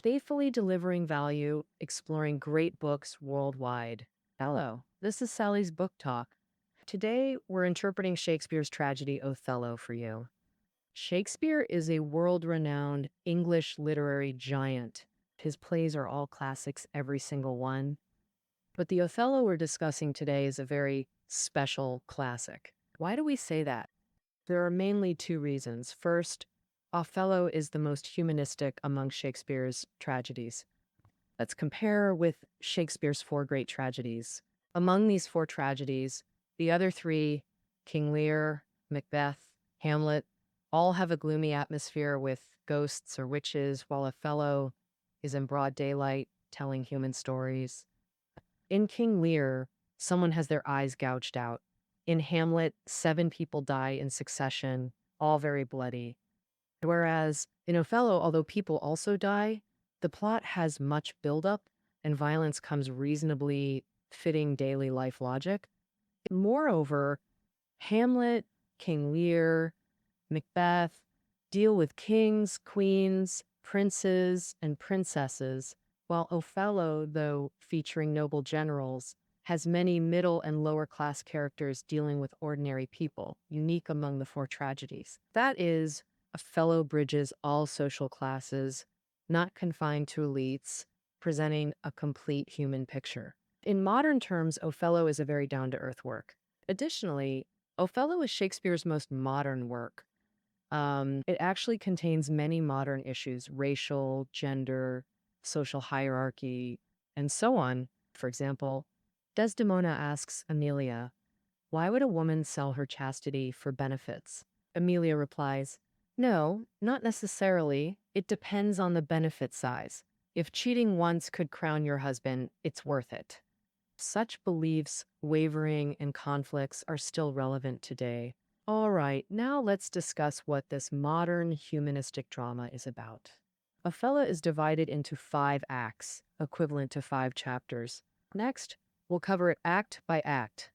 faithfully delivering value, exploring great books worldwide. Hello, this is Sally's Book Talk. Today, we're interpreting Shakespeare's tragedy Othello for you. Shakespeare is a world renowned English literary giant. His plays are all classics, every single one. But the Othello we're discussing today is a very special classic. Why do we say that? There are mainly two reasons. First, Othello is the most humanistic among Shakespeare's tragedies. Let's compare with Shakespeare's four great tragedies. Among these four tragedies, the other three, King Lear, Macbeth, Hamlet, all have a gloomy atmosphere with ghosts or witches, while Othello is in broad daylight telling human stories. In King Lear, someone has their eyes gouged out. In Hamlet, 7 people die in succession, all very bloody. Whereas in Othello, although people also die, the plot has much buildup and violence comes reasonably fitting daily life logic. Moreover, Hamlet, King Lear, Macbeth deal with kings, queens, princes, and princesses, while Othello, though featuring noble generals, has many middle and lower class characters dealing with ordinary people, unique among the four tragedies. That is, Othello bridges all social classes, not confined to elites, presenting a complete human picture. In modern terms, Othello is a very down-to-earth work. Additionally, Othello is Shakespeare's most modern work. It actually contains many modern issues, racial, gender, social hierarchy, and so on. For example, Desdemona asks Emilia, "Why would a woman sell her chastity for benefits?" Emilia replies, "No, not necessarily. It depends on the benefit size. If cheating once could crown your husband, it's worth it." Such beliefs, wavering, and conflicts are still relevant today. All right, now let's discuss what this modern humanistic drama is about. Othello is divided into 5 acts, equivalent to 5 chapters. Next, we'll cover it act by act.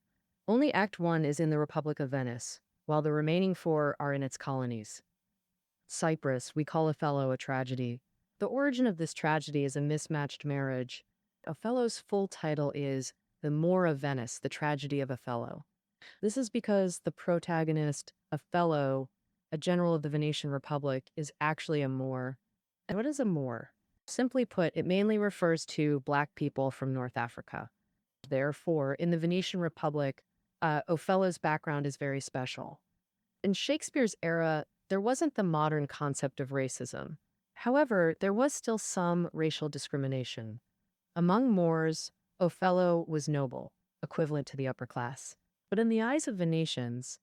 Only Act 1 is in the Republic of Venice, while the remaining 4 are in its colonies. Cyprus, we call Othello a tragedy. The origin of this tragedy is a mismatched marriage. Othello's full title is The Moor of Venice, the Tragedy of Othello. This is because the protagonist, Othello, a general of the Venetian Republic, is actually a Moor. And what is a Moor? Simply put, it mainly refers to Black people from North Africa. Therefore, in the Venetian Republic, Othello's background is very special. In Shakespeare's era, there wasn't the modern concept of racism. However, there was still some racial discrimination. Among Moors, Othello was noble, equivalent to the upper class. But in the eyes of Venetians,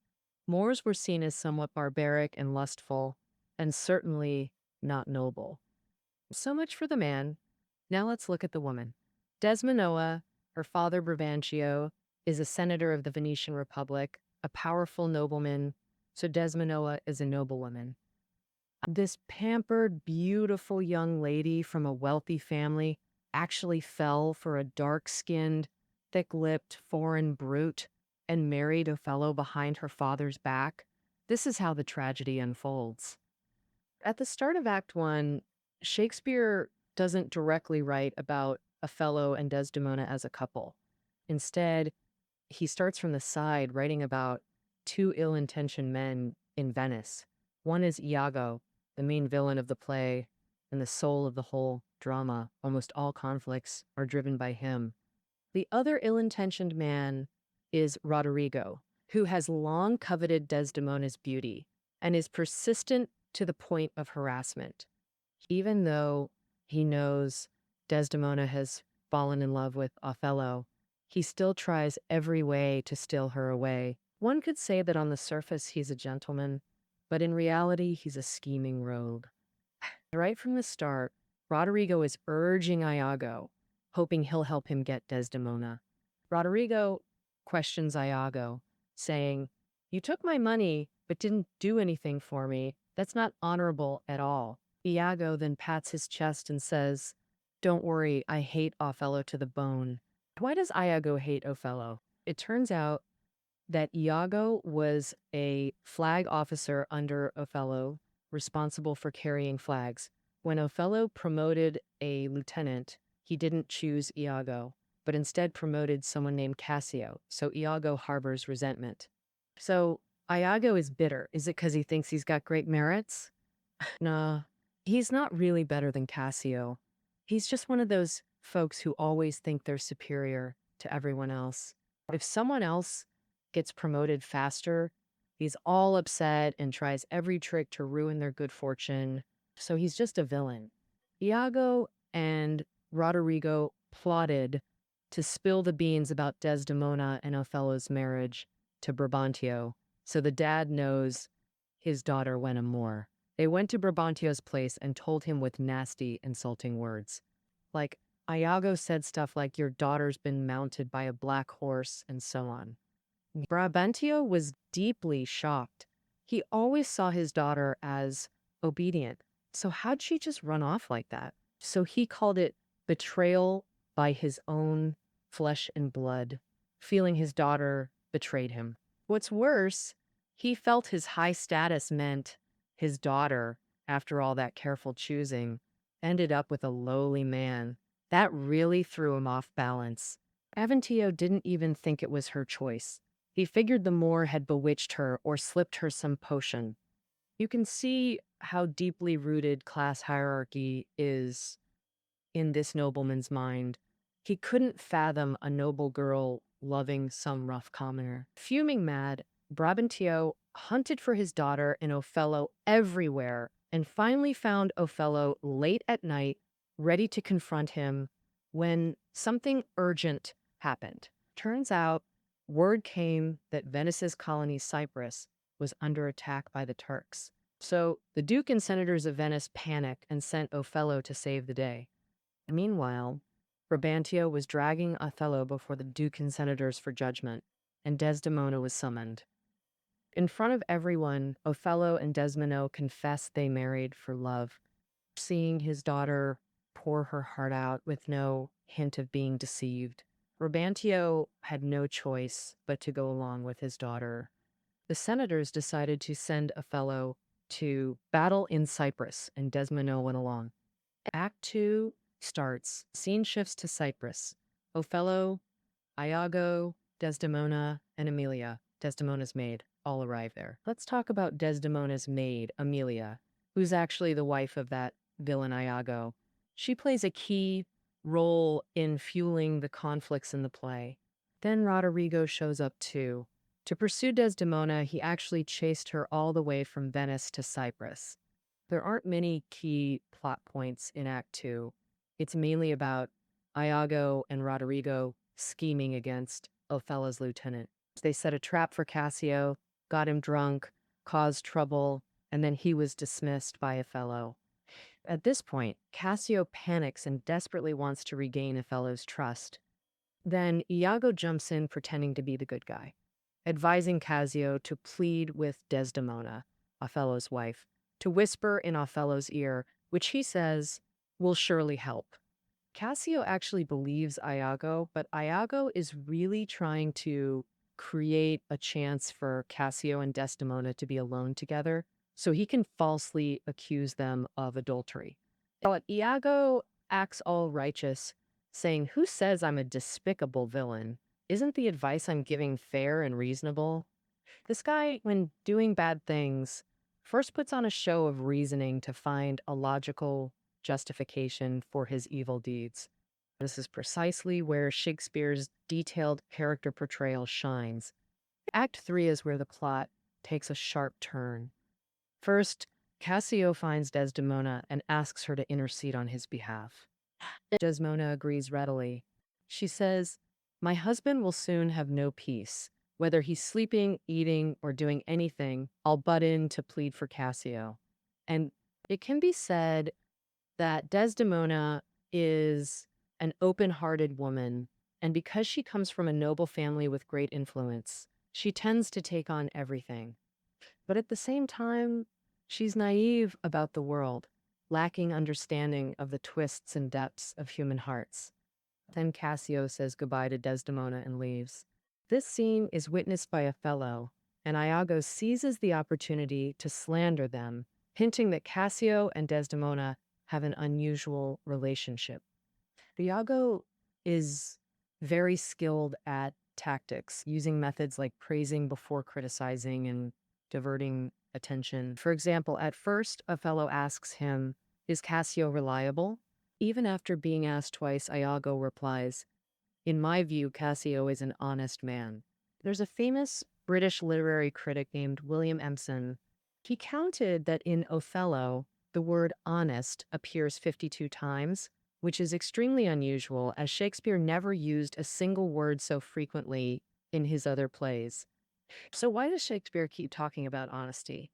Moors were seen as somewhat barbaric and lustful, and certainly not noble. So much for the man. Now let's look at the woman. Desdemona, her father Brabantio, is a senator of the Venetian Republic, a powerful nobleman, so Desdemona is a noblewoman. This pampered, beautiful young lady from a wealthy family actually fell for a dark-skinned, thick-lipped foreign brute and married Othello behind her father's back. This is how the tragedy unfolds. At the start of Act 1, Shakespeare doesn't directly write about Othello and Desdemona as a couple. Instead, he starts from the side, writing about 2 ill-intentioned men in Venice. One is Iago, the main villain of the play, and the soul of the whole drama. Almost all conflicts are driven by him. The other ill-intentioned man is Roderigo, who has long coveted Desdemona's beauty and is persistent to the point of harassment. Even though he knows Desdemona has fallen in love with Othello, he still tries every way to steal her away. One could say that on the surface he's a gentleman, but in reality he's a scheming rogue. Right from the start, Roderigo is urging Iago, hoping he'll help him get Desdemona. Roderigo questions Iago, saying, "You took my money, but didn't do anything for me. That's not honorable at all." Iago then pats his chest and says, "Don't worry, I hate Othello to the bone." Why does Iago hate Othello? It turns out that Iago was a flag officer under Othello, responsible for carrying flags. When Othello promoted a lieutenant, he didn't choose Iago, but instead promoted someone named Cassio, so Iago harbors resentment. So Iago is bitter. Is it because he thinks he's got great merits? Nah, he's not really better than Cassio. He's just one of those folks who always think they're superior to everyone else. If someone else gets promoted faster, he's all upset and tries every trick to ruin their good fortune. So he's just a villain. Iago and Roderigo plotted to spill the beans about Desdemona and Othello's marriage to Brabantio, so the dad knows his daughter went amour. They went to Brabantio's place and told him with nasty, insulting words. Like, Iago said stuff like, your daughter's been mounted by a black horse, and so on. Brabantio was deeply shocked. He always saw his daughter as obedient. So how'd she just run off like that? So he called it betrayal by his own flesh and blood, feeling his daughter betrayed him. What's worse, he felt his high status meant his daughter, after all that careful choosing, ended up with a lowly man. That really threw him off balance. Aventio didn't even think it was her choice. He figured the Moor had bewitched her or slipped her some potion. You can see how deeply rooted class hierarchy is in this nobleman's mind. He couldn't fathom a noble girl loving some rough commoner. Fuming mad, Brabantio hunted for his daughter and Othello everywhere and finally found Othello late at night, ready to confront him when something urgent happened. Turns out, word came that Venice's colony Cyprus was under attack by the Turks. So the Duke and senators of Venice panicked and sent Othello to save the day. Meanwhile, Brabantio was dragging Othello before the Duke and senators for judgment, and Desdemona was summoned. In front of everyone, Othello and Desdemona confessed they married for love, seeing his daughter pour her heart out with no hint of being deceived. Brabantio had no choice but to go along with his daughter. The senators decided to send Othello to battle in Cyprus, and Desdemona went along. Act 2 starts. Scene shifts to Cyprus. Othello, Iago, Desdemona, and Emilia, Desdemona's maid, all arrive there. Let's talk about Desdemona's maid, Emilia, who's actually the wife of that villain Iago. She plays a key role in fueling the conflicts in the play. Then Roderigo shows up too. To pursue Desdemona, he actually chased her all the way from Venice to Cyprus. There aren't many key plot points in Act 2. It's mainly about Iago and Roderigo scheming against Othello's lieutenant. They set a trap for Cassio, got him drunk, caused trouble, and then he was dismissed by Othello. At this point, Cassio panics and desperately wants to regain Othello's trust. Then Iago jumps in pretending to be the good guy, advising Cassio to plead with Desdemona, Othello's wife, to whisper in Othello's ear, which he says will surely help. Cassio actually believes Iago, but Iago is really trying to create a chance for Cassio and Desdemona to be alone together so he can falsely accuse them of adultery. But Iago acts all righteous, saying, "Who says I'm a despicable villain? Isn't the advice I'm giving fair and reasonable?" This guy, when doing bad things, first puts on a show of reasoning to find a logical justification for his evil deeds. This is precisely where Shakespeare's detailed character portrayal shines. Act 3 is where the plot takes a sharp turn. First, Cassio finds Desdemona and asks her to intercede on his behalf. Desdemona agrees readily. She says, "My husband will soon have no peace. Whether he's sleeping, eating, or doing anything, I'll butt in to plead for Cassio." And it can be said that Desdemona is an open-hearted woman, and because she comes from a noble family with great influence, she tends to take on everything. But at the same time, she's naive about the world, lacking understanding of the twists and depths of human hearts. Then Cassio says goodbye to Desdemona and leaves. This scene is witnessed by Othello, and Iago seizes the opportunity to slander them, hinting that Cassio and Desdemona have an unusual relationship. Iago is very skilled at tactics, using methods like praising before criticizing and diverting attention. For example, at first, Othello asks him, "Is Cassio reliable?" Even after being asked twice, Iago replies, "In my view, Cassio is an honest man." There's a famous British literary critic named William Empson. He counted that in Othello, the word honest appears 52 times, which is extremely unusual, as Shakespeare never used a single word so frequently in his other plays. So, why does Shakespeare keep talking about honesty?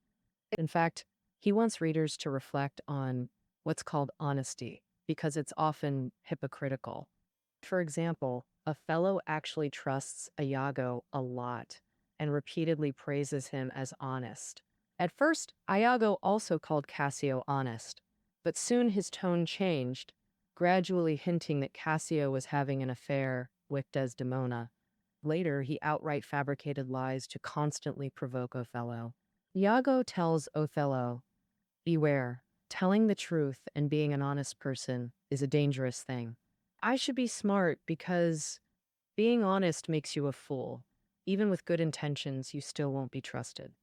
In fact, he wants readers to reflect on what's called honesty, because it's often hypocritical. For example, Othello actually trusts Iago a lot and repeatedly praises him as honest. At first, Iago also called Cassio honest, but soon his tone changed, gradually hinting that Cassio was having an affair with Desdemona. Later, he outright fabricated lies to constantly provoke Othello. Iago tells Othello, "Beware, telling the truth and being an honest person is a dangerous thing. I should be smart because being honest makes you a fool. Even with good intentions, you still won't be trusted."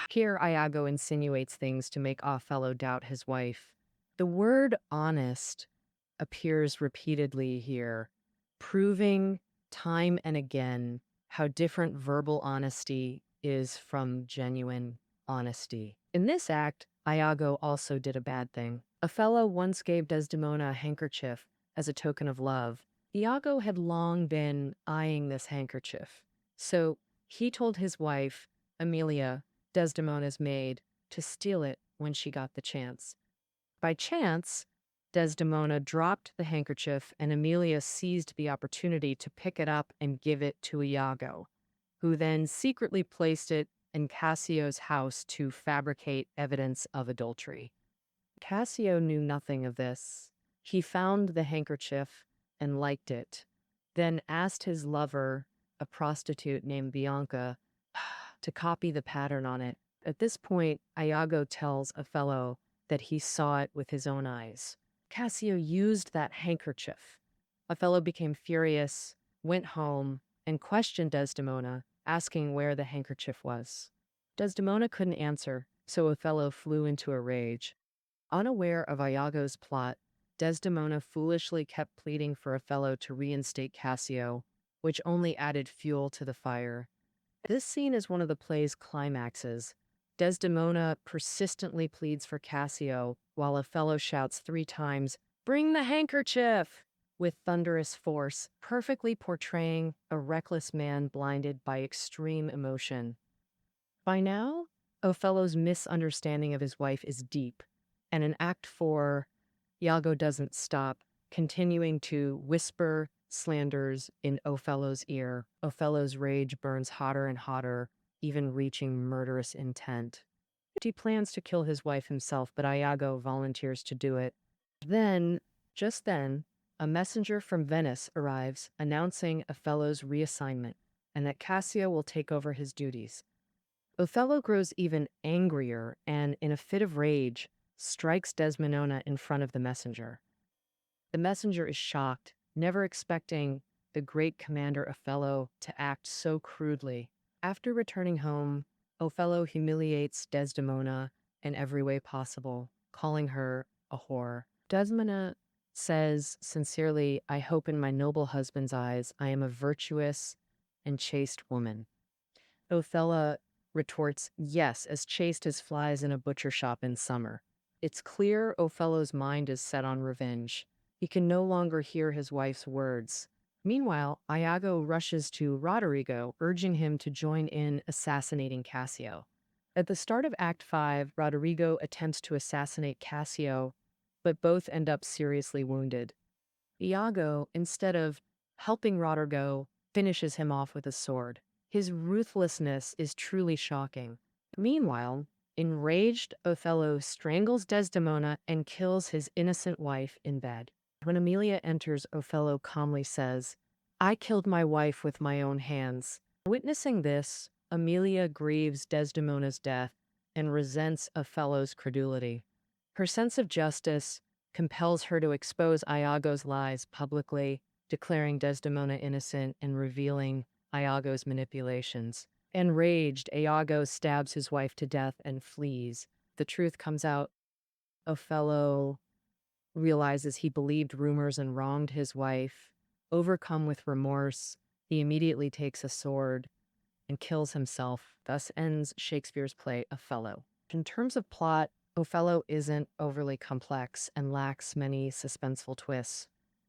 Here, Iago insinuates things to make Othello doubt his wife. The word honest appears repeatedly here, proving time and again how different verbal honesty is from genuine honesty. In this act, Iago also did a bad thing. Othello once gave Desdemona a handkerchief as a token of love. Iago had long been eyeing this handkerchief, so he told his wife, Emilia, Desdemona's maid, to steal it when she got the chance. By chance, Desdemona dropped the handkerchief, and Emilia seized the opportunity to pick it up and give it to Iago, who then secretly placed it in Cassio's house to fabricate evidence of adultery. Cassio knew nothing of this. He found the handkerchief and liked it, then asked his lover, a prostitute named Bianca, to copy the pattern on it. At this point, Iago tells Othello that he saw it with his own eyes. Cassio used that handkerchief. Othello became furious, went home, and questioned Desdemona, asking where the handkerchief was. Desdemona couldn't answer, so Othello flew into a rage. Unaware of Iago's plot, Desdemona foolishly kept pleading for Othello to reinstate Cassio, which only added fuel to the fire. This scene is one of the play's climaxes. Desdemona persistently pleads for Cassio, while Othello shouts 3 times, "Bring the handkerchief!" with thunderous force, perfectly portraying a reckless man blinded by extreme emotion. By now, Othello's misunderstanding of his wife is deep, and in Act 4, Iago doesn't stop, continuing to whisper slanders in Othello's ear. Othello's rage burns hotter and hotter, even reaching murderous intent. He plans to kill his wife himself, but Iago volunteers to do it. Just then, a messenger from Venice arrives, announcing Othello's reassignment and that Cassio will take over his duties. Othello grows even angrier and, in a fit of rage, strikes Desdemona in front of the messenger. The messenger is shocked, never expecting the great commander Othello to act so crudely. After returning home, Othello humiliates Desdemona in every way possible, calling her a whore. Desdemona says sincerely, "I hope in my noble husband's eyes I am a virtuous and chaste woman." Othello retorts, "Yes, as chaste as flies in a butcher shop in summer." It's clear Othello's mind is set on revenge. He can no longer hear his wife's words. Meanwhile, Iago rushes to Roderigo, urging him to join in assassinating Cassio. At the start of Act 5, Roderigo attempts to assassinate Cassio, but both end up seriously wounded. Iago, instead of helping Roderigo, finishes him off with a sword. His ruthlessness is truly shocking. Meanwhile, enraged Othello strangles Desdemona and kills his innocent wife in bed. When Emilia enters, Othello calmly says, "I killed my wife with my own hands." Witnessing this, Emilia grieves Desdemona's death and resents Othello's credulity. Her sense of justice compels her to expose Iago's lies publicly, declaring Desdemona innocent and revealing Iago's manipulations. Enraged, Iago stabs his wife to death and flees. The truth comes out. Othello realizes he believed rumors and wronged his wife. Overcome with remorse, he immediately takes a sword and kills himself. Thus ends Shakespeare's play Othello. In terms of plot, Othello isn't overly complex and lacks many suspenseful twists.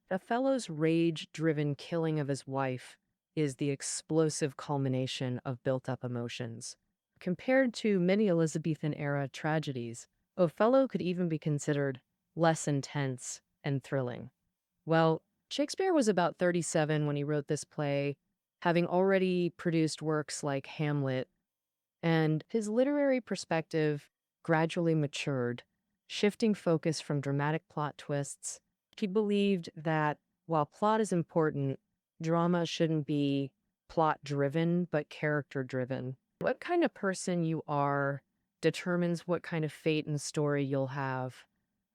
Othello's rage-driven killing of his wife is the explosive culmination of built-up emotions. Compared to many Elizabethan-era tragedies, Othello could even be considered less intense and thrilling. Well, Shakespeare was about 37 when he wrote this play, having already produced works like Hamlet, and his literary perspective gradually matured, shifting focus from dramatic plot twists. He believed that while plot is important, drama shouldn't be plot-driven, but character-driven. What kind of person you are determines what kind of fate and story you'll have.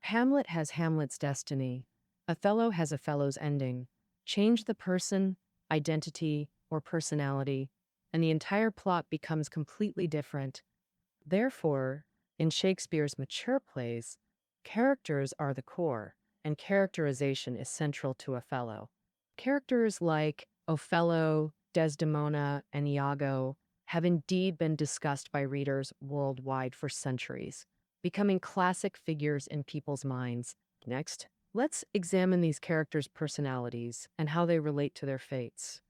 Hamlet has Hamlet's destiny. Othello has Othello's ending. Change the person, identity, or personality, and the entire plot becomes completely different. Therefore, in Shakespeare's mature plays, characters are the core, and characterization is central to Othello. Characters like Othello, Desdemona, and Iago have indeed been discussed by readers worldwide for centuries, becoming classic figures in people's minds. Next, let's examine these characters' personalities and how they relate to their fates.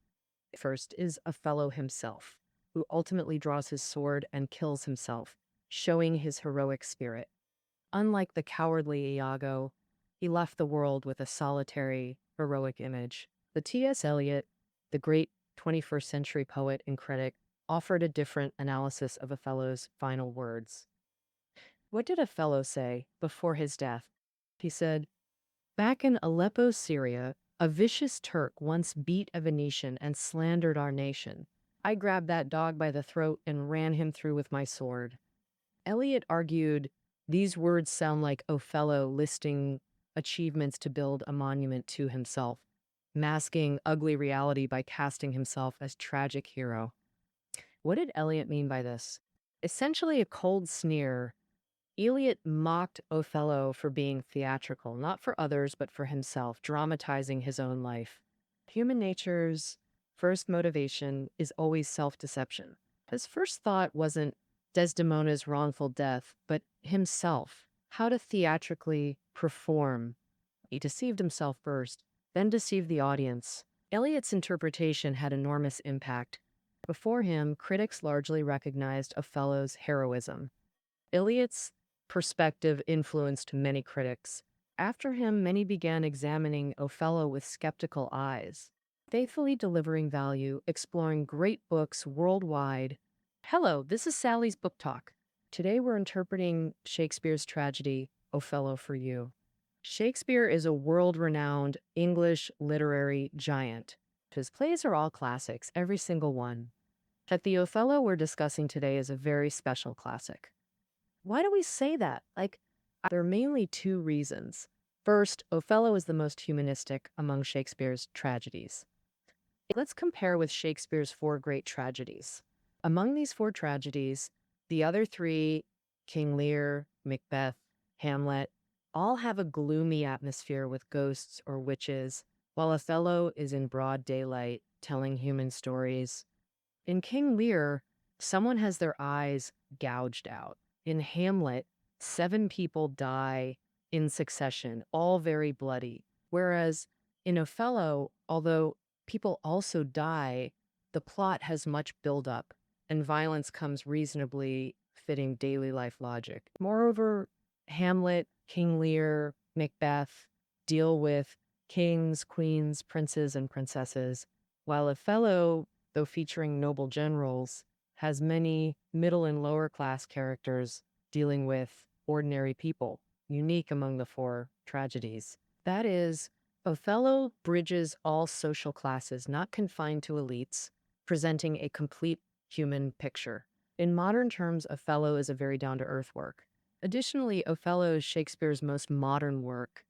First is Othello himself, who ultimately draws his sword and kills himself, showing his heroic spirit. Unlike the cowardly Iago, he left the world with a solitary, heroic image. The T.S. Eliot, the great 21st century poet and critic, offered a different analysis of Othello's final words. What did Othello say before his death? He said, "Back in Aleppo, Syria, a vicious Turk once beat a Venetian and slandered our nation. I grabbed that dog by the throat and ran him through with my sword." Eliot argued these words sound like Othello listing achievements to build a monument to himself, masking ugly reality by casting himself as tragic hero. What did Eliot mean by this? Essentially a cold sneer. Eliot mocked Othello for being theatrical, not for others, but for himself, dramatizing his own life. Human nature's first motivation is always self-deception. His first thought wasn't Desdemona's wrongful death, but himself, how to theatrically perform. He deceived himself first, then deceived the audience. Eliot's interpretation had enormous impact. Before him, critics largely recognized Othello's heroism. Eliot's perspective influenced many critics. After him, many began examining Othello with skeptical eyes, faithfully delivering value, exploring great books worldwide. Hello, this is Sally's Book Talk. Today we're interpreting Shakespeare's tragedy, Othello for you. Shakespeare is a world-renowned English literary giant. His plays are all classics, every single one. But the Othello we're discussing today is a very special classic. Why do we say that? There are mainly two reasons. First, Othello is the most humanistic among Shakespeare's tragedies. Let's compare with Shakespeare's four great tragedies. Among these four tragedies, the other three, King Lear, Macbeth, Hamlet, all have a gloomy atmosphere with ghosts or witches, while Othello is in broad daylight, telling human stories. In King Lear, someone has their eyes gouged out. In Hamlet, 7 people die in succession, all very bloody. Whereas in Othello, although people also die, the plot has much buildup, and violence comes reasonably fitting daily life logic. Moreover, Hamlet, King Lear, Macbeth deal with kings, queens, princes, and princesses, while Othello, though featuring noble generals, has many middle and lower class characters dealing with ordinary people, unique among the four tragedies. That is, Othello bridges all social classes, not confined to elites, presenting a complete human picture. In modern terms, Othello is a very down-to-earth work. Additionally, Othello is Shakespeare's most modern work,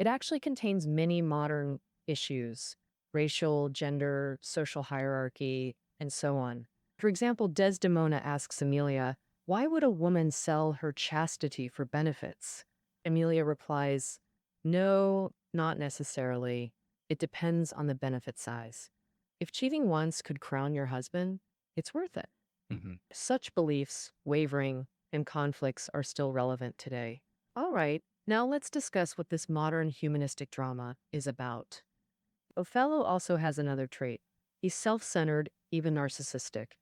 It actually contains many modern issues: racial, gender, social hierarchy, and so on. For example, Desdemona asks Emilia, "Why would a woman sell her chastity for benefits?" Emilia replies, "No, not necessarily. It depends on the benefit size. If cheating once could crown your husband, it's worth it." Hmm. Such beliefs, wavering, and conflicts are still relevant today. All right, now let's discuss what this modern humanistic drama is about. Othello also has another trait. He's self centered, even narcissistic.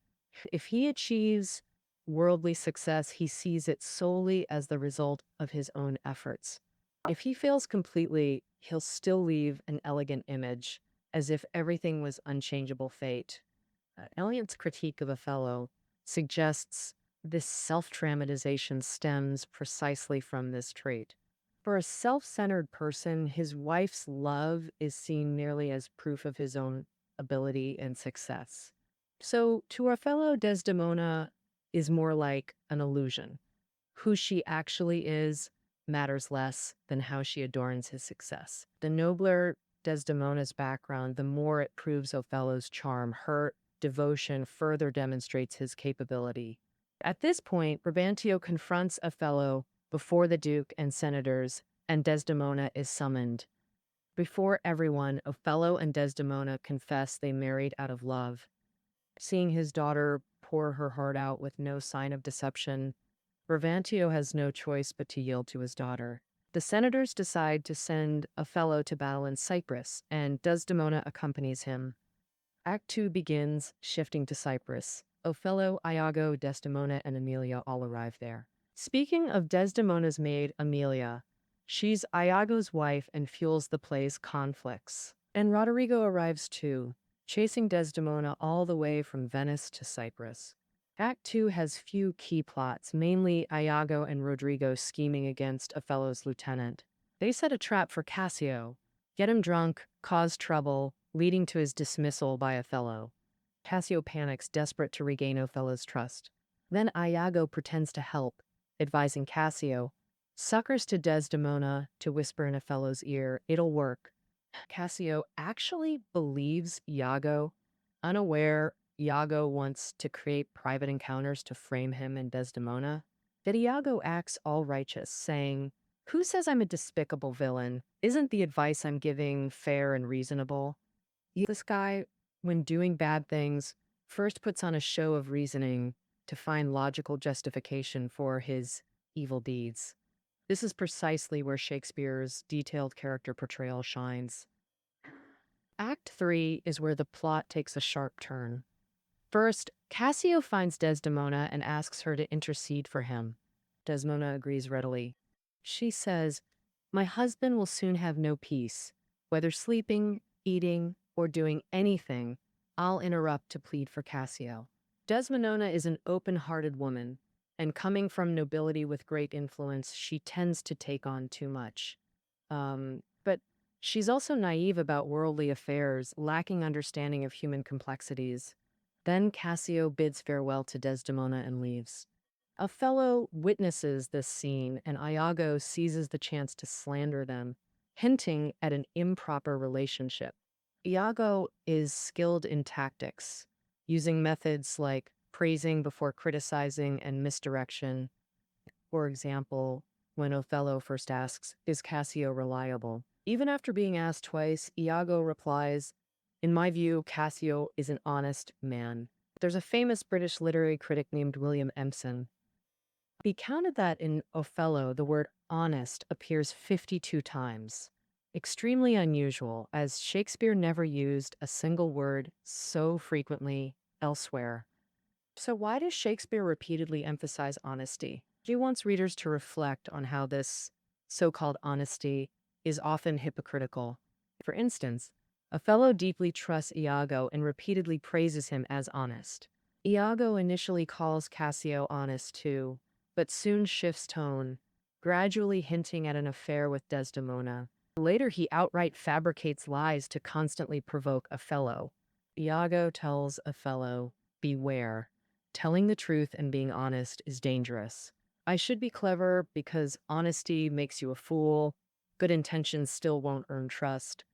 If he achieves worldly success, he sees it solely as the result of his own efforts. If he fails completely, he'll still leave an elegant image, as if everything was unchangeable fate. Eliot's critique of Othello suggests this self dramatization stems precisely from this trait. For a self centered person, his wife's love is seen merely as proof of his own ability and success. So, to Othello, Desdemona is more like an illusion. Who she actually is matters less than how she adorns his success. The nobler Desdemona's background, the more it proves Othello's charm. Her devotion further demonstrates his capability. At this point, Brabantio confronts Othello before the Duke and senators, and Desdemona is summoned. Before everyone, Othello and Desdemona confess they married out of love. Seeing his daughter pour her heart out with no sign of deception, Brabantio has no choice but to yield to his daughter. The senators decide to send Othello to battle in Cyprus, and Desdemona accompanies him. Act 2 begins, shifting to Cyprus. Othello, Iago, Desdemona, and Emilia all arrive there. Speaking of Desdemona's maid, Emilia, she's Iago's wife and fuels the play's conflicts. And Roderigo arrives too, chasing Desdemona all the way from Venice to Cyprus. Act 2 has few key plots, mainly Iago and Rodrigo scheming against Othello's lieutenant. They set a trap for Cassio, get him drunk, cause trouble, leading to his dismissal by Othello. Cassio panics, desperate to regain Othello's trust. Then Iago pretends to help, advising Cassio, suckers to Desdemona to whisper in Othello's ear, "It'll work." Cassio actually believes Iago. Unaware, Iago wants to create private encounters to frame him and Desdemona. That Iago acts all righteous, saying, "Who says I'm a despicable villain? Isn't the advice I'm giving fair and reasonable?" This guy, when doing bad things, first puts on a show of reasoning to find logical justification for his evil deeds. This is precisely where Shakespeare's detailed character portrayal shines. Act 3 is where the plot takes a sharp turn. First, Cassio finds Desdemona and asks her to intercede for him. Desdemona agrees readily. She says, "My husband will soon have no peace. Whether sleeping, eating, or doing anything, I'll interrupt to plead for Cassio." Desdemona is an open-hearted woman, and coming from nobility with great influence, she tends to take on too much. But she's also naive about worldly affairs, lacking understanding of human complexities. Then Cassio bids farewell to Desdemona and leaves. Othello witnesses this scene, and Iago seizes the chance to slander them, hinting at an improper relationship. Iago is skilled in tactics, using methods like praising before criticizing and misdirection. For example, when Othello first asks, "Is Cassio reliable?" Even after being asked twice, Iago replies, "In my view, Cassio is an honest man." There's a famous British literary critic named William Empson. He counted that in Othello, the word honest appears 52 times. Extremely unusual, as Shakespeare never used a single word so frequently elsewhere. So why does Shakespeare repeatedly emphasize honesty? He wants readers to reflect on how this so-called honesty is often hypocritical. For instance, Othello deeply trusts Iago and repeatedly praises him as honest. Iago initially calls Cassio honest too, but soon shifts tone, gradually hinting at an affair with Desdemona. Later, he outright fabricates lies to constantly provoke Othello. Iago tells Othello, "Beware. Telling the truth and being honest is dangerous. I should be clever because honesty makes you a fool, Good intentions still won't earn trust.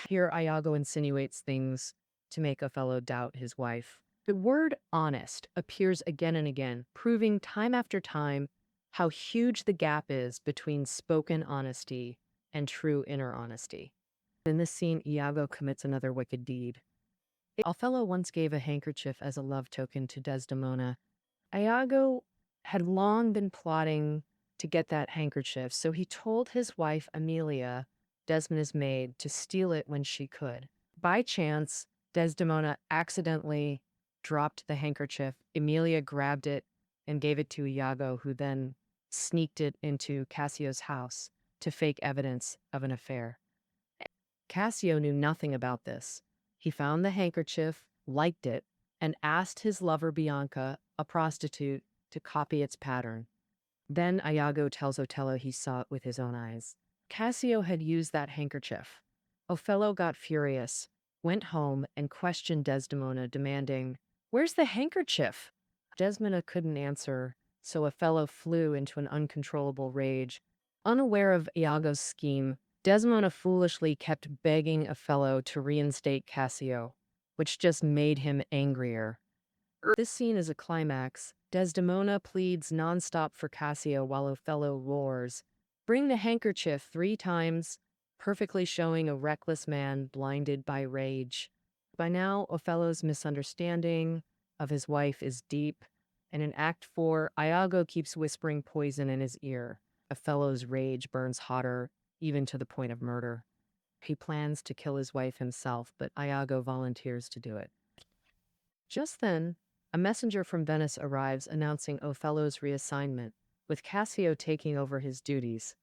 Here, Iago insinuates things to make Othello doubt his wife. The word honest appears again and again, proving time after time how huge the gap is between spoken honesty and true inner honesty. In this scene, Iago commits another wicked deed. Othello once gave a handkerchief as a love token to Desdemona. Iago had long been plotting to get that handkerchief, so he told his wife Amelia, Desdemona's maid, to steal it when she could. By chance, Desdemona accidentally dropped the handkerchief. Emilia grabbed it and gave it to Iago, who then sneaked it into Cassio's house to fake evidence of an affair. Cassio knew nothing about this. He found the handkerchief, liked it, and asked his lover Bianca, a prostitute, to copy its pattern. Then Iago tells Othello he saw it with his own eyes. Cassio had used that handkerchief. Othello got furious, went home, and questioned Desdemona, demanding, "Where's the handkerchief?" Desdemona couldn't answer, so Othello flew into an uncontrollable rage. Unaware of Iago's scheme, Desdemona foolishly kept begging Othello to reinstate Cassio, which just made him angrier. This scene is a climax. Desdemona pleads nonstop for Cassio while Othello roars, "Bring the handkerchief," 3 times, perfectly showing a reckless man blinded by rage. By now, Othello's misunderstanding of his wife is deep, and in Act 4, Iago keeps whispering poison in his ear. Othello's rage burns hotter, even to the point of murder. He plans to kill his wife himself, but Iago volunteers to do it. Just then, a messenger from Venice arrives announcing Othello's reassignment, with Cassio taking over his duties.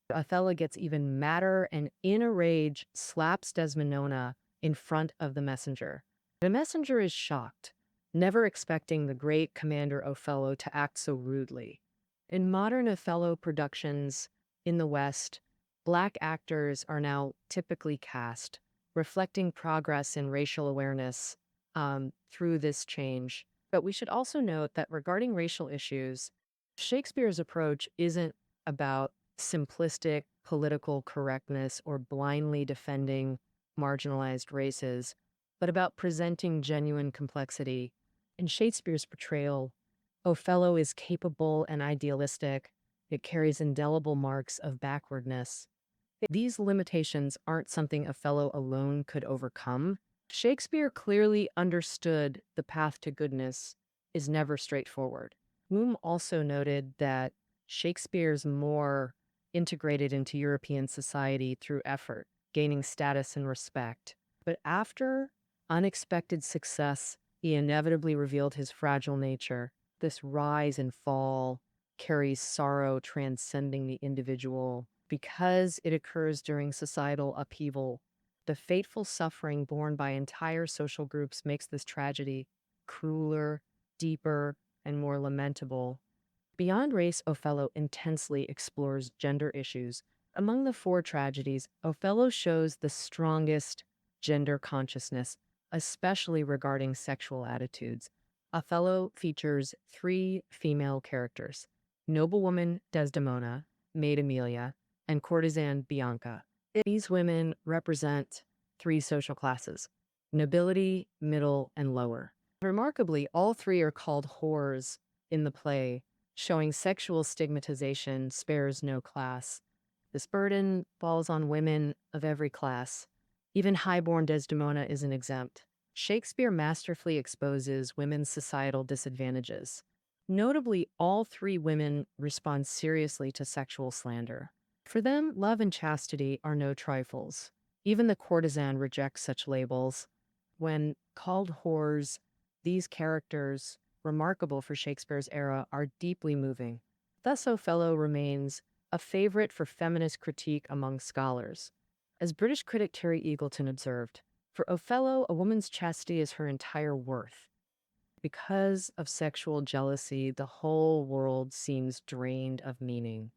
Othello gets even madder and, in a rage, slaps Desdemona in front of the messenger. The messenger is shocked, never expecting the great commander Othello to act so rudely. In modern Othello productions in the West, Black actors are now typically cast, reflecting progress in racial awareness through this change. But we should also note that regarding racial issues, Shakespeare's approach isn't about simplistic political correctness or blindly defending marginalized races, but about presenting genuine complexity. In Shakespeare's portrayal, Othello is capable and idealistic. It carries indelible marks of backwardness. These limitations aren't something Othello alone could overcome. Shakespeare clearly understood the path to goodness is never straightforward. Bloom also noted that Shakespeare's more integrated into European society through effort, gaining status and respect. But after unexpected success, he inevitably revealed his fragile nature. This rise and fall carries sorrow transcending the individual. Because it occurs during societal upheaval, the fateful suffering borne by entire social groups makes this tragedy crueler, deeper, and more lamentable. Beyond race, Othello intensely explores gender issues. Among the 4 tragedies, Othello shows the strongest gender consciousness, especially regarding sexual attitudes. Othello features 3 female characters: noblewoman Desdemona, maid Emilia, and courtesan Bianca. These women represent 3 social classes: nobility, middle, and lower. Remarkably, all 3 are called whores in the play, showing sexual stigmatization spares no class. This burden falls on women of every class. Even highborn Desdemona isn't exempt. Shakespeare masterfully exposes women's societal disadvantages. Notably, all 3 women respond seriously to sexual slander. For them, love and chastity are no trifles. Even the courtesan rejects such labels. When called whores, these characters, remarkable for Shakespeare's era, are deeply moving. Thus, Othello remains a favorite for feminist critique among scholars. As British critic Terry Eagleton observed, for Othello, a woman's chastity is her entire worth. Because of sexual jealousy, the whole world seems drained of meaning.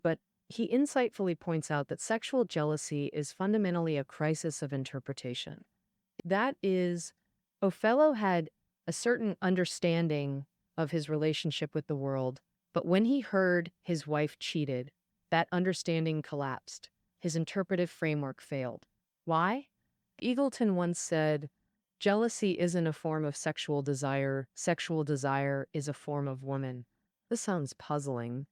But he insightfully points out that sexual jealousy is fundamentally a crisis of interpretation. That is, Othello had a certain understanding of his relationship with the world, but when he heard his wife cheated, That understanding collapsed. His interpretive framework failed. Why? Eagleton once said, jealousy isn't a form of sexual desire is a form of woman. This sounds puzzling.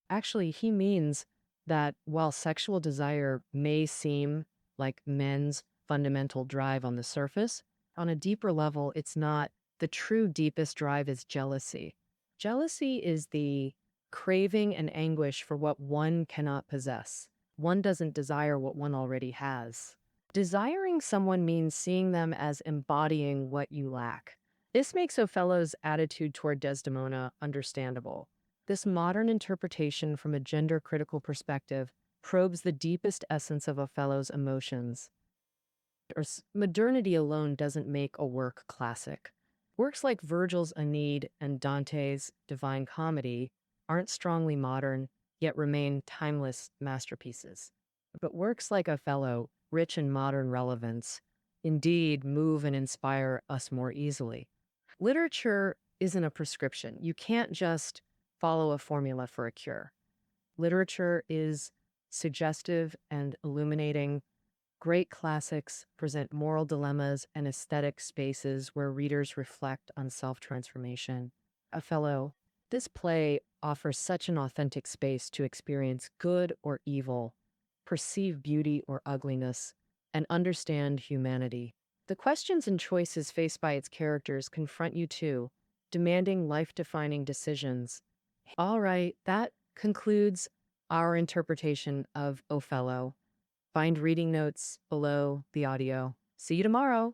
Actually, he means that while sexual desire may seem like men's fundamental drive on the surface, on a deeper level, it's not. The true deepest drive is jealousy. Jealousy is the craving and anguish for what one cannot possess. One doesn't desire what one already has. Desiring someone means seeing them as embodying what you lack. This makes Othello's attitude toward Desdemona understandable. This modern interpretation from a gender-critical perspective probes the deepest essence of Othello's emotions. Modernity alone doesn't make a work classic. Works like Virgil's Aeneid and Dante's Divine Comedy aren't strongly modern, yet remain timeless masterpieces. But works like Othello, rich in modern relevance, indeed move and inspire us more easily. Literature isn't a prescription. You can't just follow a formula for a cure. Literature is suggestive and illuminating. Great classics present moral dilemmas and aesthetic spaces where readers reflect on self-transformation. Othello, this play offers such an authentic space to experience good or evil, perceive beauty or ugliness, and understand humanity. The questions and choices faced by its characters confront you too, demanding life-defining decisions. All right, that concludes our interpretation of Othello. Find reading notes below the audio. See you tomorrow.